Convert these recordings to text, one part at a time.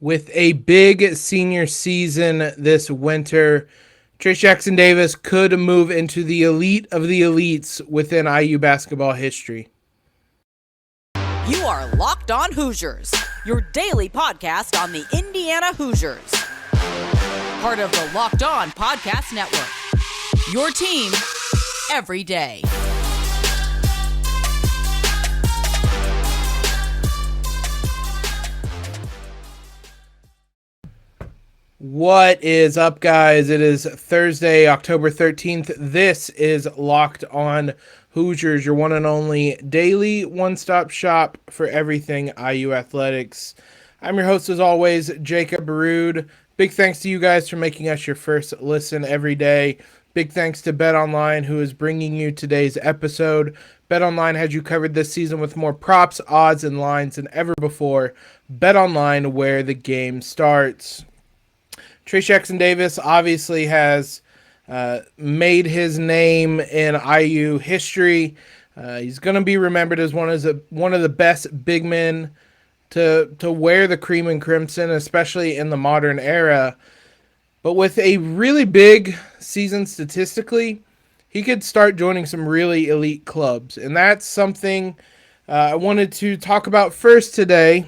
With a big senior season this winter, Trayce Jackson-Davis could move into the elite of the elites within IU basketball history. You are Locked On Hoosiers, your daily podcast on the Indiana Hoosiers. Part of the Locked On Podcast Network, your team every day. What is up, guys? It is Thursday, October 13th. This is Locked On Hoosiers, your one and only daily one-stop shop for everything IU athletics. I'm your host, as always, Jacob Baroud. Big thanks to you guys for making us your first listen every day. Big thanks to BetOnline, who is bringing you today's episode. BetOnline has you covered this season with more props, odds, and lines than ever before. BetOnline, where the game starts. Trayce Jackson-Davis obviously has made his name in IU history. He's going to be remembered as one of the best big men to wear the cream and crimson, especially in the modern era. But with a really big season statistically, he could start joining some really elite clubs. And that's something I wanted to talk about first today,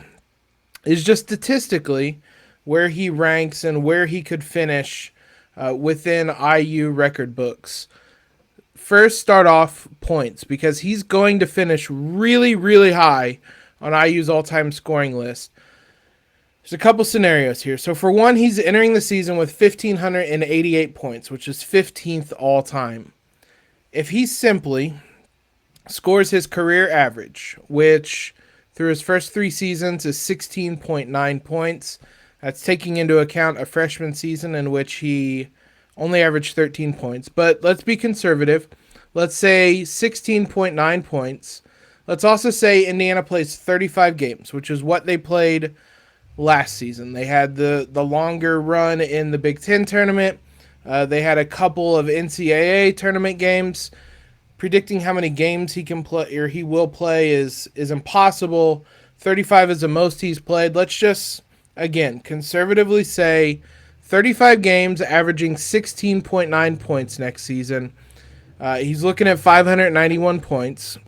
is just statistically where he ranks and where he could finish within IU record books. First, start off points, because he's going to finish really, really high on IU's all-time scoring list. There's a couple scenarios here. So for one, he's entering the season with 1,588 points, which is 15th all-time. If he simply scores his career average, which through his first three seasons is 16.9 points, that's taking into account a freshman season in which he only averaged 13 points. But let's be conservative. Let's say 16.9 points. Let's also say Indiana plays 35 games, which is what they played last season. They had the longer run in the Big Ten tournament. They had a couple of NCAA tournament games. Predicting how many games he can play or he will play is impossible. 35 is the most he's played. Let's just, again, conservatively say 35 games, averaging 16.9 points next season. He's looking at 591 points,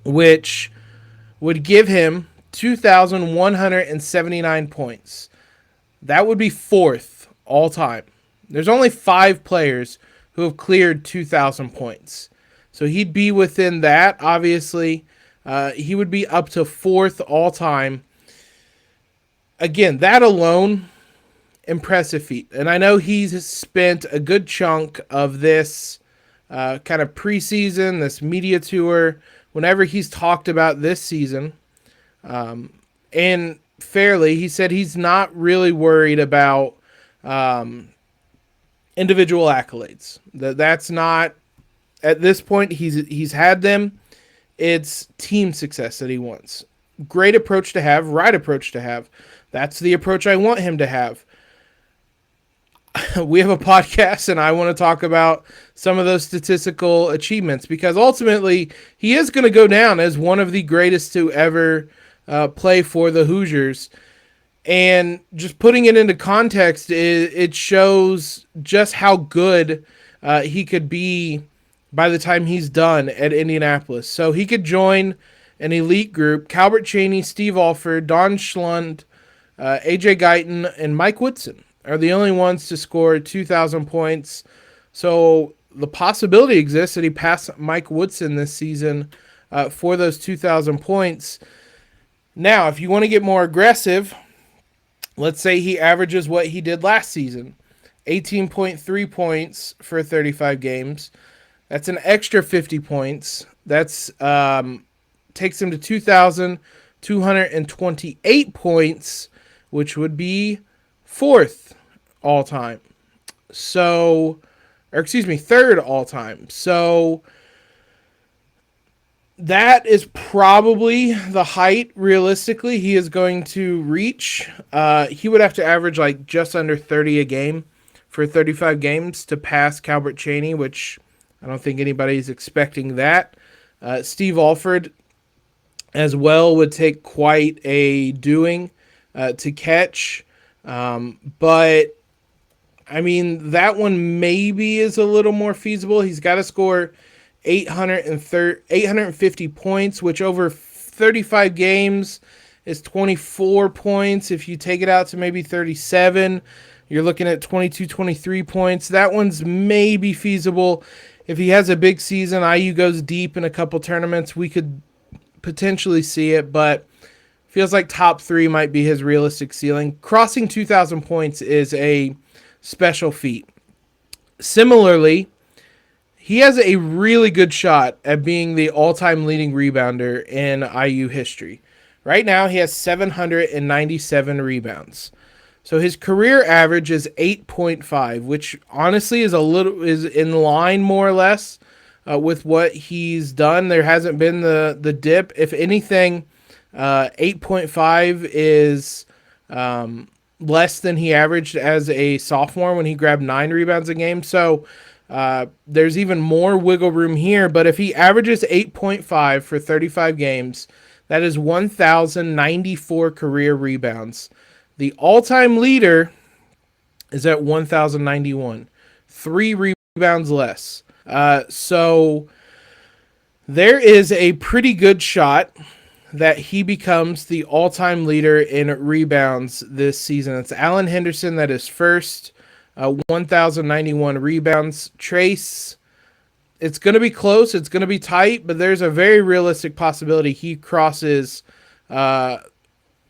which would give him 2,179 points. That would be fourth all time. There's only 5 players who have cleared 2,000 points. So he'd be within that, obviously. He would be up to fourth all time. Again, that alone, impressive feat. And I know he's spent a good chunk of this kind of preseason, this media tour, whenever he's talked about this season. And fairly, he said he's not really worried about individual accolades. That's not, at this point, he's had them. It's team success that he wants. Great approach to have, right approach to have. That's the approach I want him to have. We have a podcast, and I want to talk about some of those statistical achievements, because ultimately he is going to go down as one of the greatest to ever play for the Hoosiers. And just putting it into context, it shows just how good he could be by the time he's done at Indianapolis. So he could join an elite group. Calbert Cheaney, Steve Alford, Don Schlund, AJ Guyton, and Mike Woodson are the only ones to score 2,000 points. So the possibility exists that he passed Mike Woodson this season for those 2,000 points. Now, if you want to get more aggressive, let's say he averages what he did last season, 18.3 points for 35 games. That's an extra 50 points. That's takes him to 2,228 points, which would be fourth all time. So, or excuse me, third all time. So that is probably the height, realistically, he is going to reach. He would have to average like just under 30 a game for 35 games to pass Calbert Cheaney, which I don't think anybody's expecting that. Steve Alford as well would take quite a doing to catch. But I mean, that one maybe is a little more feasible. He's got to score 850 points, which over 35 games is 24 points. If you take it out to maybe 37, you're looking at 22, 23 points. That one's maybe feasible. If he has a big season, IU goes deep in a couple tournaments, we could potentially see it, but feels like top 3 might be his realistic ceiling. Crossing 2,000 points is a special feat. Similarly, he has a really good shot at being the all-time leading rebounder in IU history. Right now, he has 797 rebounds. So his career average is 8.5, which honestly is in line more or less with what he's done. There hasn't been the dip. If anything, 8.5 is less than he averaged as a sophomore when he grabbed 9 rebounds a game. So there's even more wiggle room here. But if he averages 8.5 for 35 games, that is 1,094 career rebounds. The all-time leader is at 1,091. 3 rebounds less. So there is a pretty good shot that he becomes the all-time leader in rebounds this season. It's Alan Henderson that is first, 1,091 rebounds. Trayce, it's going to be close. It's going to be tight, but there's a very realistic possibility he crosses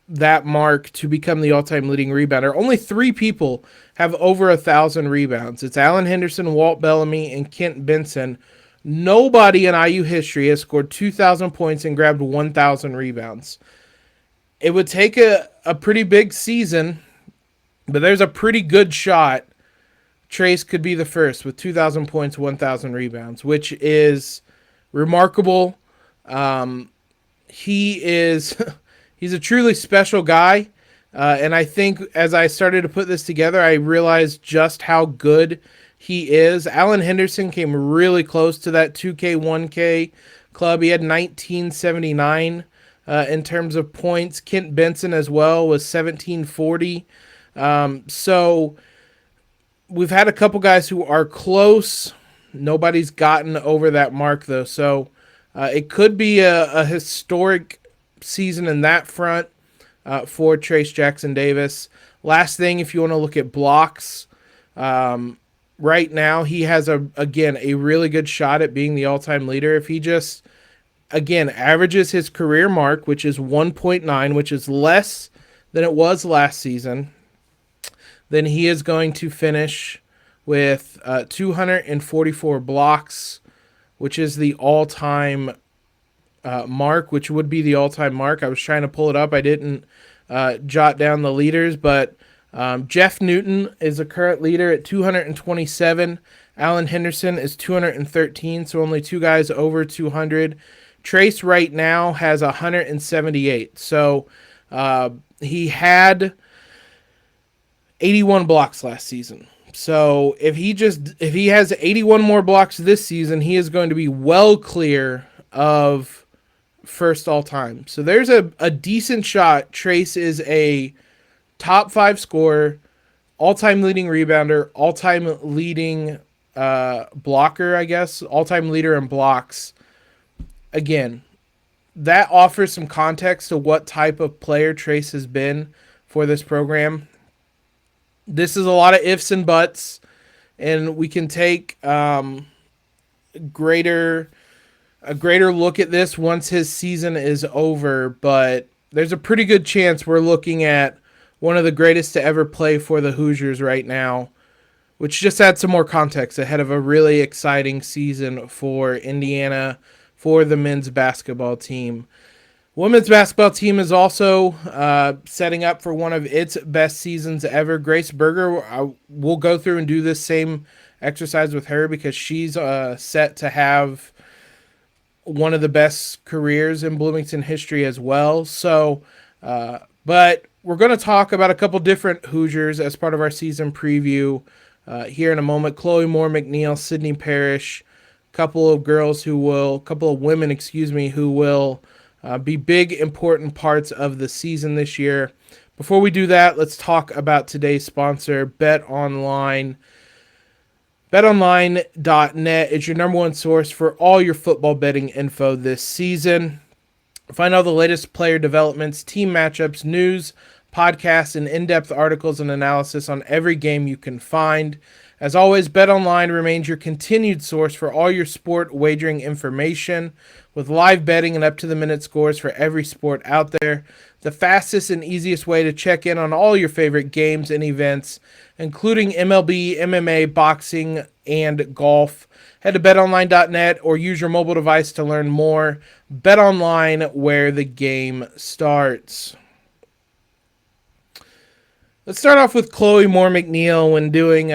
that mark to become the all-time leading rebounder. Only 3 people have over 1,000 rebounds. It's Alan Henderson, Walt Bellamy, and Kent Benson. Nobody in IU history has scored 2,000 points and grabbed 1,000 rebounds. It would take a pretty big season, but there's a pretty good shot Trayce could be the first with 2,000 points, 1,000 rebounds, which is remarkable. He's a truly special guy, and I think as I started to put this together, I realized just how good he is. Alan Henderson came really close to that 2K, 1K club. He had 1979 in terms of points. Kent Benson as well was 1740. So we've had a couple guys who are close. Nobody's gotten over that mark, though. So it could be a historic season in that front for Trayce Jackson-Davis. Last thing, if you want to look at blocks, right now he has a really good shot at being the all-time leader. If he just averages his career mark, which is 1.9, which is less than it was last season, then he is going to finish with 244 blocks, which is the all-time mark, which would be the all-time mark. I was trying to pull it up. I didn't jot down the leaders, but Jeff Newton is a current leader at 227. Alan Henderson is 213, so only 2 guys over 200. Trayce right now has 178. So he had 81 blocks last season. So if he has 81 more blocks this season, he is going to be well clear of first all time. So there's a decent shot. Trayce is a top 5 scorer, all-time leading rebounder, all-time leading blocker, I guess, all-time leader in blocks. Again, that offers some context to what type of player Trayce has been for this program. This is a lot of ifs and buts, and we can take a greater look at this once his season is over, but there's a pretty good chance we're looking at one of the greatest to ever play for the Hoosiers right now, which just adds some more context ahead of a really exciting season for Indiana, for the men's basketball team. Women's basketball team is also setting up for one of its best seasons ever. Grace Berger, we'll go through and do this same exercise with her because she's set to have one of the best careers in Bloomington history as well. So, but we're going to talk about a couple different Hoosiers as part of our season preview here in a moment. Chloe Moore-McNeil, Sydney Parrish, couple of women, who will be big, important parts of the season this year. Before we do that, let's talk about today's sponsor, BetOnline. BetOnline.net is your number one source for all your football betting info this season. Find all the latest player developments, team matchups, news, podcasts, and in-depth articles and analysis on every game you can find. As always, BetOnline remains your continued source for all your sport wagering information, with live betting and up-to-the-minute scores for every sport out there. The fastest and easiest way to check in on all your favorite games and events, including MLB, MMA, boxing, and golf. Head to betonline.net or use your mobile device to learn more. BetOnline, where the game starts. Let's start off with Chloe Moore-McNeil when doing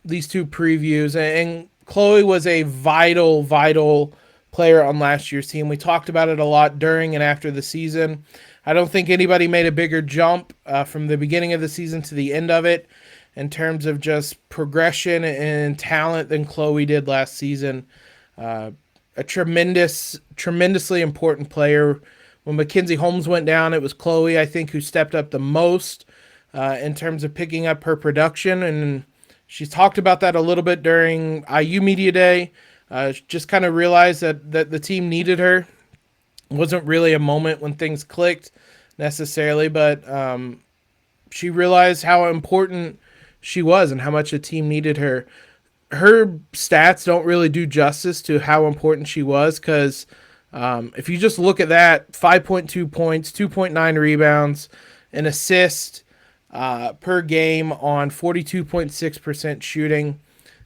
these two previews. And Chloe was a vital player on last year's team. We talked about it a lot during and after the season. I don't think anybody made a bigger jump from the beginning of the season to the end of it in terms of just progression and talent than Chloe did last season. A tremendously important player. When Mackenzie Holmes went down, it was Chloe, I think, who stepped up the most in terms of picking up her production. And she talked about that a little bit during IU Media Day. Just kind of realized that the team needed her. It wasn't really a moment when things clicked necessarily, but she realized how important she was and how much the team needed her. Her stats don't really do justice to how important she was because if you just look at that, 5.2 points, 2.9 rebounds, an assist per game on 42.6% shooting.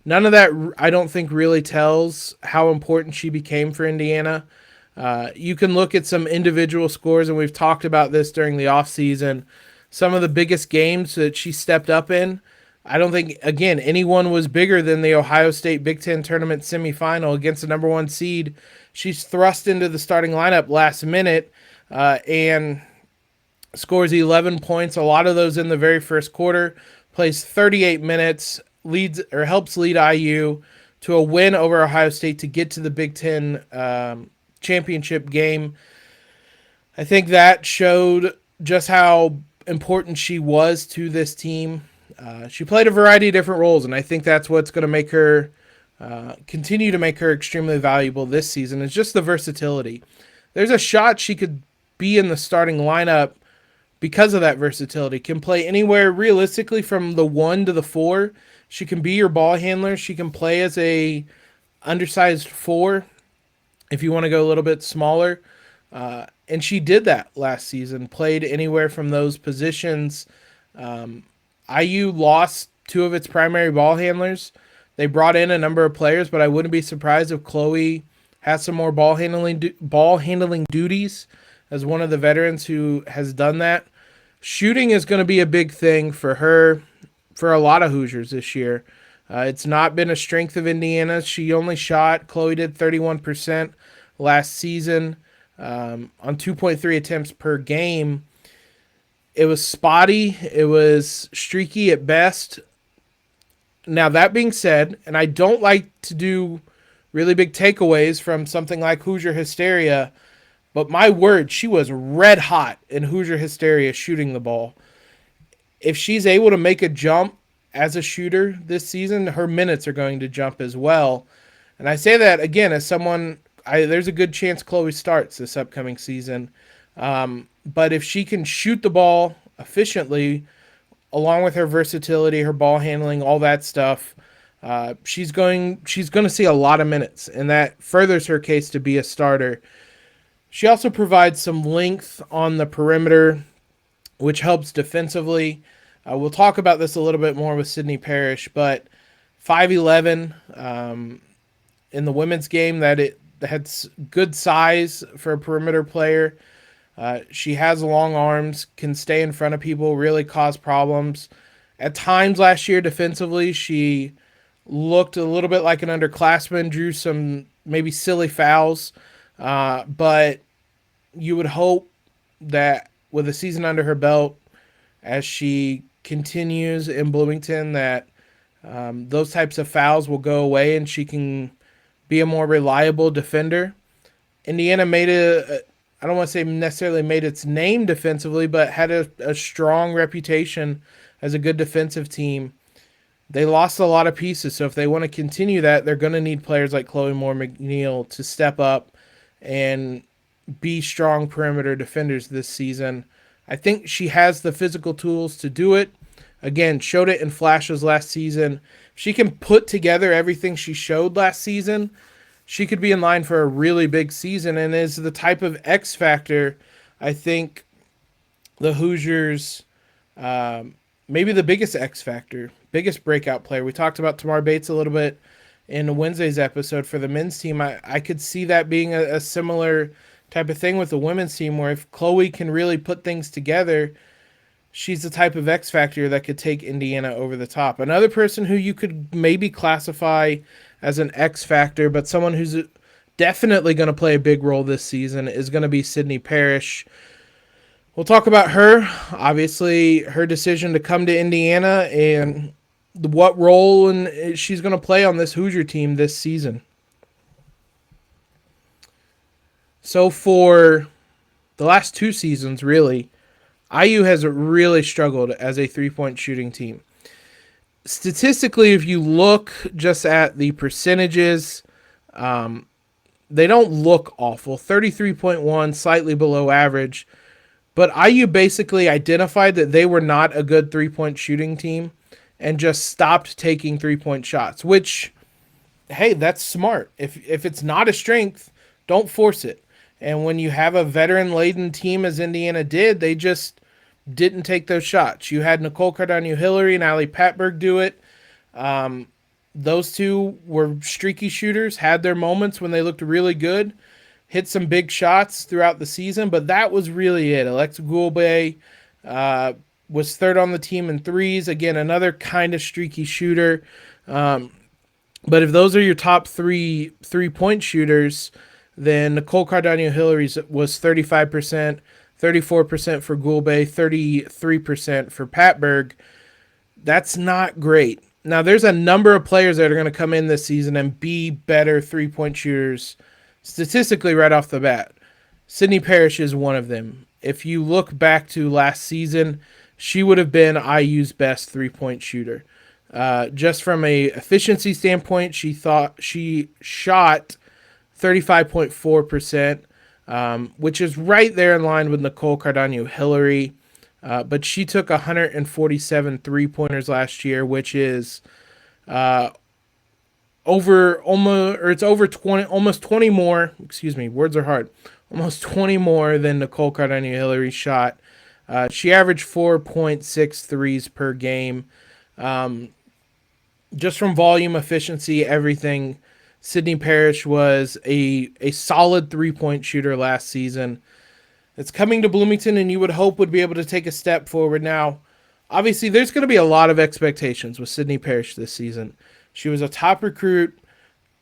None of that, I don't think, really tells how important she became for Indiana. You can look at some individual scores, and we've talked about this during the offseason. Some of the biggest games that she stepped up in, I don't think, again, anyone was bigger than the Ohio State Big Ten Tournament semifinal against the number one seed. She's thrust into the starting lineup last minute and scores 11 points, a lot of those in the very first quarter, plays 38 minutes, leads or helps lead IU to a win over Ohio State to get to the Big Ten championship game. I think that showed just how important she was to this team. She played a variety of different roles, and I think that's what's going to make her continue to make her extremely valuable this season, is just the versatility. There's a shot she could be in the starting lineup because of that versatility. Can play anywhere realistically from the 1 to the 4. She can be your ball handler. She can play as a undersized 4 if you want to go a little bit smaller. And she did that last season, played anywhere from those positions. IU lost 2 of its primary ball handlers. They brought in a number of players, but I wouldn't be surprised if Chloe has some more ball handling duties as one of the veterans who has done that. Shooting is going to be a big thing for her, for a lot of Hoosiers this year. It's not been a strength of Indiana's. Chloe did 31% last season on 2.3 attempts per game. It was spotty. It was streaky at best. Now, that being said, and I don't like to do really big takeaways from something like Hoosier Hysteria, but my word, she was red hot in Hoosier Hysteria shooting the ball. If she's able to make a jump as a shooter this season, her minutes are going to jump as well. And I say that, again, as someone, there's a good chance Chloe starts this upcoming season. But if she can shoot the ball efficiently, along with her versatility, her ball handling, all that stuff, she's going to see a lot of minutes, and that furthers her case to be a starter. She also provides some length on the perimeter, which helps defensively. We'll talk about this a little bit more with Sydney Parrish, but 5'11", in the women's game, that had good size for a perimeter player. She has long arms, can stay in front of people, really cause problems. At times last year defensively, she looked a little bit like an underclassman, drew some maybe silly fouls, but you would hope that with a season under her belt, as she continues in Bloomington, that those types of fouls will go away and she can be a more reliable defender. Indiana made I don't want to say necessarily made its name defensively, but had a strong reputation as a good defensive team. They lost a lot of pieces, so if they want to continue that, they're going to need players like Chloe Moore-McNeil to step up and be strong perimeter defenders this season. I think she has the physical tools to do it. Again, showed it in flashes last season. If she can put together everything she showed last season, she could be in line for a really big season and is the type of X factor I think the Hoosiers, maybe the biggest X factor, biggest breakout player. We talked about Tamar Bates a little bit in Wednesday's episode for the men's team. I could see that being a similar type of thing with the women's team, where if Chloe can really put things together, she's the type of X factor that could take Indiana over the top. Another person who you could maybe classify as an X factor, but someone who's definitely going to play a big role this season, is going to be Sydney Parrish. We'll talk about her, obviously, her decision to come to Indiana and what role she's going to play on this Hoosier team this season. So for the last 2 seasons, really, IU has really struggled as a three-point shooting team. Statistically, if you look just at the percentages, they don't look awful. 33.1, slightly below average. But IU basically identified that they were not a good three-point shooting team and just stopped taking three-point shots, which, hey, that's smart. If it's not a strength, don't force it. And when you have a veteran-laden team as Indiana did, they just didn't take those shots. You had Nicole Cardano-Hillary and Allie Patberg do it. Those two were streaky shooters, had their moments when they looked really good, hit some big shots throughout the season, but that was really it. Alexa Gulbe was third on the team in threes. Again, another kind of streaky shooter. But if those are your top three-point shooters, then Nicole Cardano-Hillary's was 35%, 34% for Gulbe, 33% for Patberg. That's not great. Now, there's a number of players that are going to come in this season and be better three-point shooters statistically right off the bat. Sydney Parrish is one of them. If you look back to last season, she would have been IU's best three-point shooter. Just from a efficiency standpoint, she shot 35.4%, which is right there in line with Nicole Cardano-Hillary. But she took 147 three-pointers last year, which is almost 20 more. Excuse me, words are hard. Almost 20 more than Nicole Cardano-Hillary shot. She averaged 4.6 threes per game. Just from volume, efficiency, everything, Sydney Parrish was a solid three-point shooter last season. It's coming to Bloomington, and you would hope would be able to take a step forward. Now, obviously, there's going to be a lot of expectations with Sydney Parrish this season. She was a top recruit.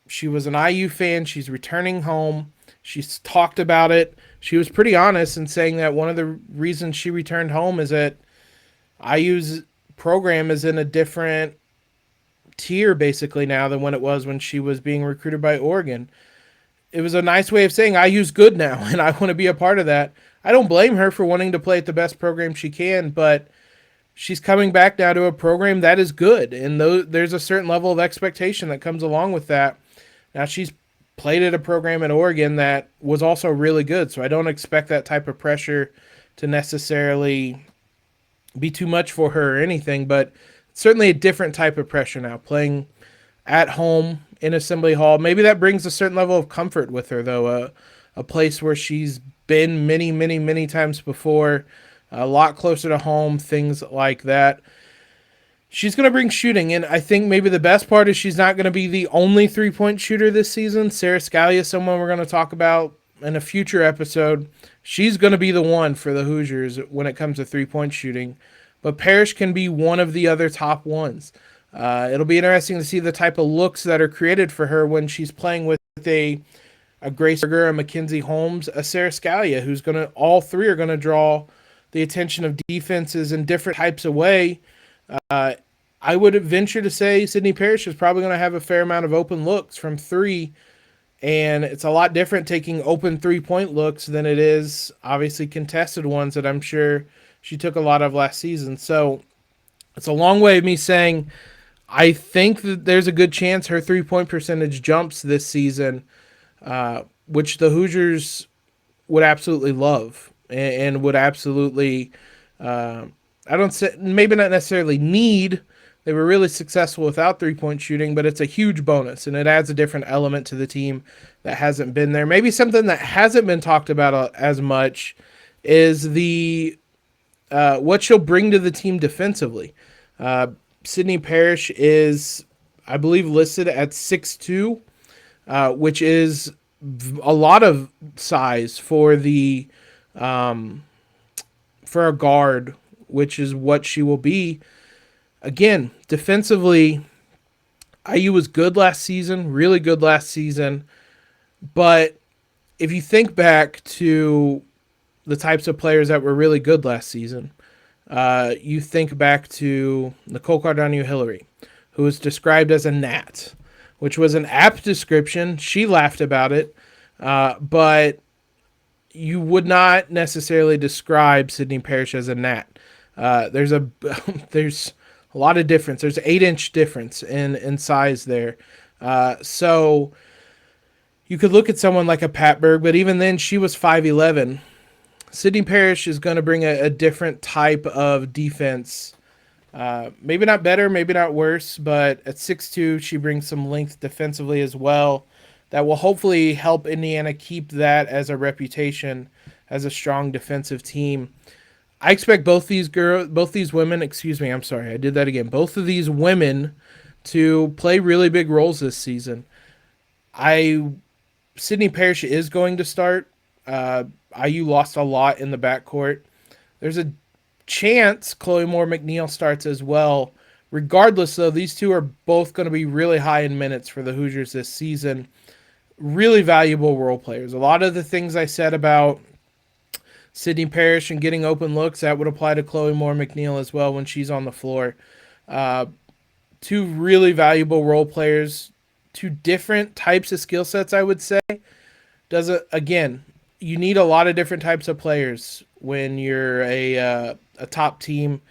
She was an IU fan. She's returning home. She's talked about it. She was pretty honest in saying that one of the reasons she returned home is that IU's program is in a different tier, basically, now than when it was when she was being recruited by Oregon. It was a nice way of saying IU's good now, and I want to be a part of that. I don't blame her for wanting to play at the best program she can, but she's coming back now to a program that is good, and there's a certain level of expectation that comes along with that. Now, she's played at a program at Oregon that was also really good, so I don't expect that type of pressure to necessarily be too much for her or anything, but it's certainly a different type of pressure now, playing at home in Assembly Hall. Maybe that brings a certain level of comfort with her, though, a place where she's been many, many, many times before, a lot closer to home, things like that. She's going to bring shooting, and I think maybe the best part is she's not going to be the only three-point shooter this season. Sarah Scalia is someone we're going to talk about in a future episode. She's going to be the one for the Hoosiers when it comes to three-point shooting, but Parish can be one of the other top ones. It'll be interesting to see the type of looks that are created for her when she's playing with a Grace Berger, a Mackenzie Holmes, a Sarah Scalia, who's going to, all three are going to draw the attention of defenses in different types of way. I would venture to say Sydney Parrish is probably going to have a fair amount of open looks from three, And it's a lot different taking open 3-point looks than it is obviously contested ones that I'm sure she took a lot of last season. So it's a long way of me saying I think that there's a good chance her 3-point percentage jumps this season, which the Hoosiers would absolutely love and would absolutely, I don't say, maybe not necessarily need. They were really successful without 3-point shooting, but it's a huge bonus, and it adds a different element to the team that hasn't been there. Maybe something that hasn't been talked about as much is the what she'll bring to the team defensively. Sydney Parrish is, I believe, listed at 6'2", which is a lot of size for the for a guard, which is what she will be. Again, defensively, IU was good last season, really good last season. But if you think back to the types of players that were really good last season, you think back to Nicole Cardano-Hillary, who was described as a gnat, which was an apt description. She laughed about it, but you would not necessarily describe Sydney Parrish as a gnat. There's a lot of difference. There's an 8-inch difference in size there. So you could look at someone like a Pat Berg, but even then she was 5'11". Sydney Parrish is going to bring a different type of defense. Maybe not better, maybe not worse, but at 6'2", she brings some length defensively as well. That will hopefully help Indiana keep that as a reputation as a strong defensive team. I expect both these women, both of these women to play really big roles this season. Sydney Parrish is going to start. IU lost a lot in the backcourt. There's a chance Chloe Moore-McNeil starts as well. Regardless, though, these two are both going to be really high in minutes for the Hoosiers this season. Really valuable role players. A lot of the things I said about Sydney Parrish and getting open looks, that would apply to Chloe Moore-McNeil as well when she's on the floor. Two really valuable role players, two different types of skill sets, I would say. Again, you need a lot of different types of players when you're a top team.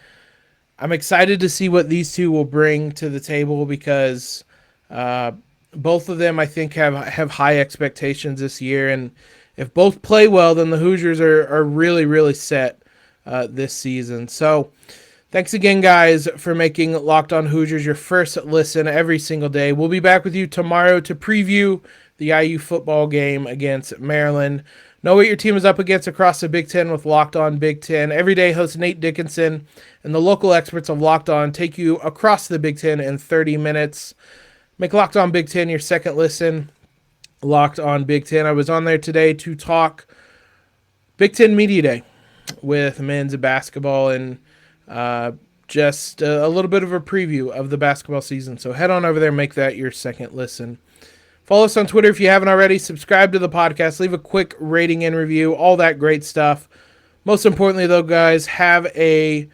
I'm excited to see what these two will bring to the table because both of them, I think, have high expectations this year. And if both play well, then the Hoosiers are really, really set this season. So thanks again, guys, for making Locked On Hoosiers your first listen every single day. We'll be back with you tomorrow to preview the IU football game against Maryland. Know what your team is up against across the Big Ten with Locked On Big Ten. Every day, host Nate Dickinson and the local experts of Locked On take you across the Big Ten in 30 minutes. Make Locked On Big Ten your second listen. Locked On Big Ten. I was on there today to talk Big Ten Media Day with men's basketball and just a little bit of a preview of the basketball season. So head on over there and make that your second listen. Follow us on Twitter if you haven't already. Subscribe to the podcast. Leave a quick rating and review. All that great stuff. Most importantly, though, guys, have a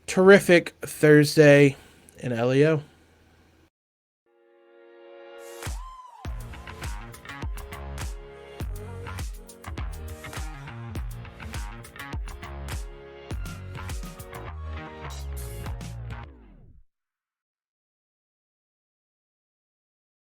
terrific Thursday in LEO.